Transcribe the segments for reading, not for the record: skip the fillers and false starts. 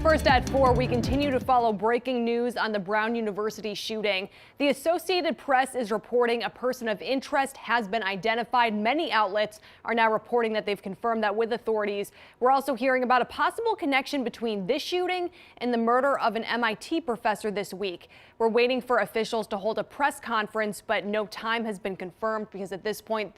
First at 4, we continue to follow breaking news on the Brown University shooting. The Associated Press is reporting a person of interest has been identified. Many outlets are now reporting that they've confirmed that with authorities. We're also hearing about a possible connection between this shooting and the murder of an MIT professor this week. We're waiting for officials to hold a press conference, but no time has been confirmed because at this point,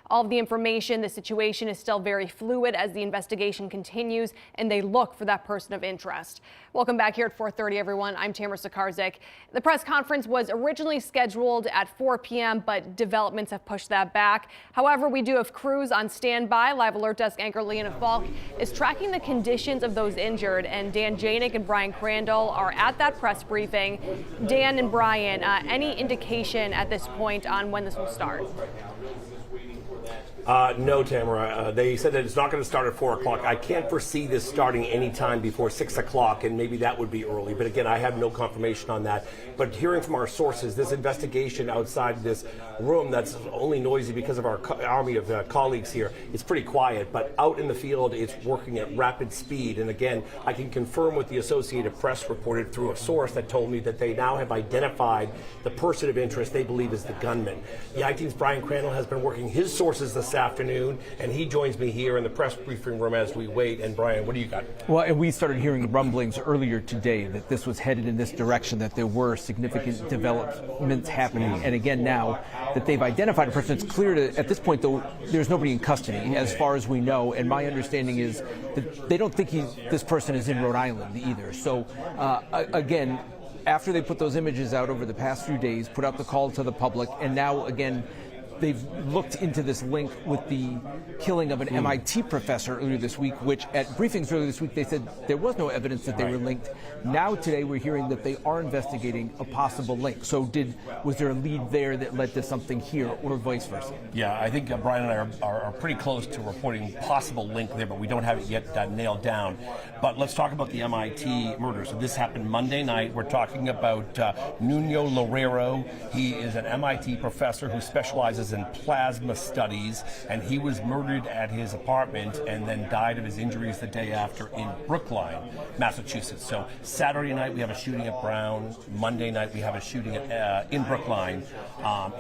all of the information, the situation is still very fluid as the investigation continues and they look for that person of interest. Welcome back here at 4:30, everyone. I'm Tamara Sakarzik. The press conference was originally scheduled at 4 p.m., but developments have pushed that back. However, we do have crews on standby. Live Alert Desk anchor Leanna Falk is tracking the conditions of those injured, and Dan Janik and Brian Crandall are at that press briefing. Dan and Brian, any indication at this point on when this will start? No, Tamara. They said that it's not going to start at 4 o'clock. I can't foresee this starting any time before 6 o'clock, and maybe that would be early. But again, I have no confirmation on that. But hearing from our sources, this investigation outside this room that's only noisy because of our army of colleagues here, it's pretty quiet. But out in the field, it's working at rapid speed. And again, I can confirm what the Associated Press reported through a source that told me that they now have identified the person of interest they believe is the gunman. The I-Team's Brian Crandall has been working his sources this afternoon, and he joins me here in the press briefing room as we wait. And Brian, what do you got? Well, and we started hearing rumblings earlier today that this was headed in this direction, that there were significant developments happening. And again, now that they've identified a person, it's clear that at this point, though, there's nobody in custody as far as we know. And my understanding is that they don't think this person is in Rhode Island either. So again, after they put those images out over the past few days, put out the call to the public, and now again, they've looked into this link with the killing of an MIT professor earlier this week, which at briefings earlier this week, they said there was no evidence that they were linked. Now today we're hearing that they are investigating a possible link. So was there a lead there that led to something here or vice versa? Yeah, I think Brian and I are pretty close to reporting possible link there, but we don't have it yet nailed down. But let's talk about the MIT murder. So this happened Monday night. We're talking about Nuno Loureiro. He is an MIT professor who specializes in plasma studies, and he was murdered at his apartment and then died of his injuries the day after in Brookline, Massachusetts. So Saturday night we have a shooting at Brown. Monday night we have a shooting in Brookline,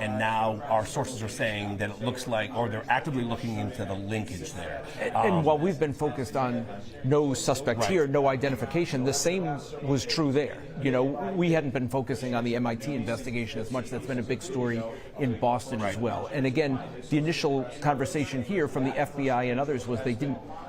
and now our sources are saying that it looks like, or they're actively looking into the linkage there. And while we've been focused on no suspect here, no identification, the same was true there. You know, we hadn't been focusing on the MIT investigation as much. That's been a big story in Boston as well. And again, the initial conversation here from the FBI and others was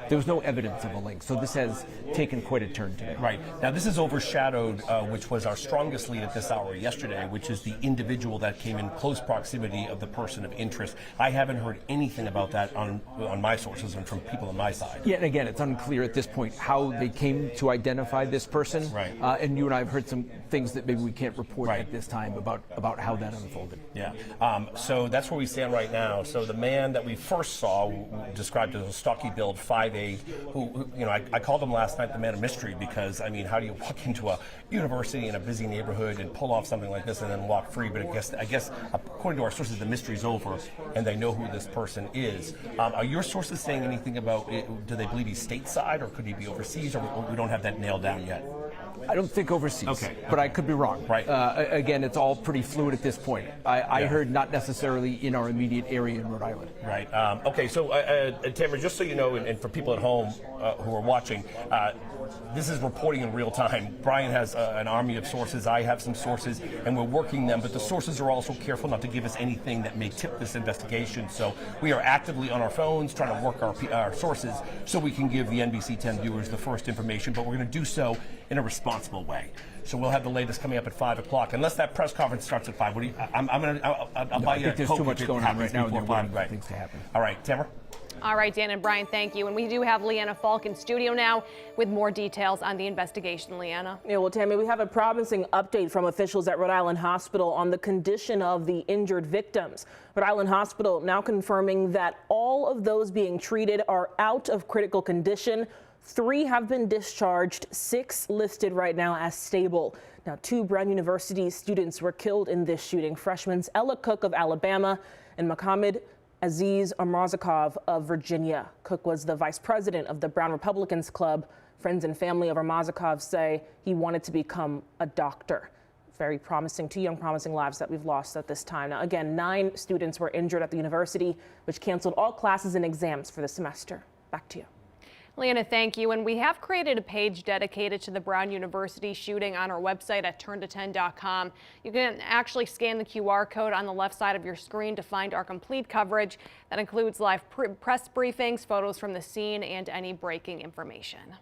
there was no evidence of a link. So this has taken quite a turn today. Right. Now this is overshadowed, which was our strongest lead at this hour yesterday, which is the individual that came in close proximity of the person of interest. I haven't heard anything about that on my sources and from people on my side. Yeah, and again, it's unclear at this point how they came to identify this person. Right. And you and I have heard some things that maybe we can't report at this time about how that unfolded. Yeah. So that's where we stand right now. So the man that we first saw, described as a stocky build, 5'8", who you know, I called him last night the man of mystery because, I mean, how do you walk into a university in a busy neighborhood and pull off something like this and then walk free? But I guess according to our sources, the mystery's over and they know who this person is. Are your sources saying anything about it? Do they believe he's stateside or could he be overseas, or we don't have that nailed down yet? I don't think overseas, but I could be wrong. Right. Again, it's all pretty fluid at this point. I heard not necessarily in our immediate area in Rhode Island. Right. Okay, so Tamara, just so you know, and for people at home who are watching, this is reporting in real time. Brian has an army of sources. I have some sources, and we're working them, but the sources are also careful not to give us anything that may tip this investigation. So we are actively on our phones trying to work our sources so we can give the NBC 10 viewers the first information, but we're going to do so in a responsible way. So we'll have the latest coming up at 5 o'clock, unless that press conference starts at 5. What do you? I'll buy you a Coke. There's too much going on right now. Before 5, things to happen. All right, Tamara. All right, Dan and Brian, thank you. And we do have Leanna Falk in studio now with more details on the investigation. Leanna. Yeah, well, Tammy, we have a promising update from officials at Rhode Island Hospital on the condition of the injured victims. Rhode Island Hospital now confirming that all of those being treated are out of critical condition. 3 have been discharged, 6 listed right now as stable. Now, 2 Brown University students were killed in this shooting. Freshmen Ella Cook of Alabama and Mohammed Aziz Omarzakov of Virginia. Cook was the vice president of the Brown Republicans Club Friends and family of Ramazikov say he wanted to become a doctor. Very promising, 2 young promising lives that we've lost at this time. Now, again, 9 students were injured at the university, which canceled all classes and exams for the semester. Back to you. Leanna, thank you. And we have created a page dedicated to the Brown University shooting on our website at turnto10.com. You can actually scan the QR code on the left side of your screen to find our complete coverage. That includes live press briefings, photos from the scene, and any breaking information.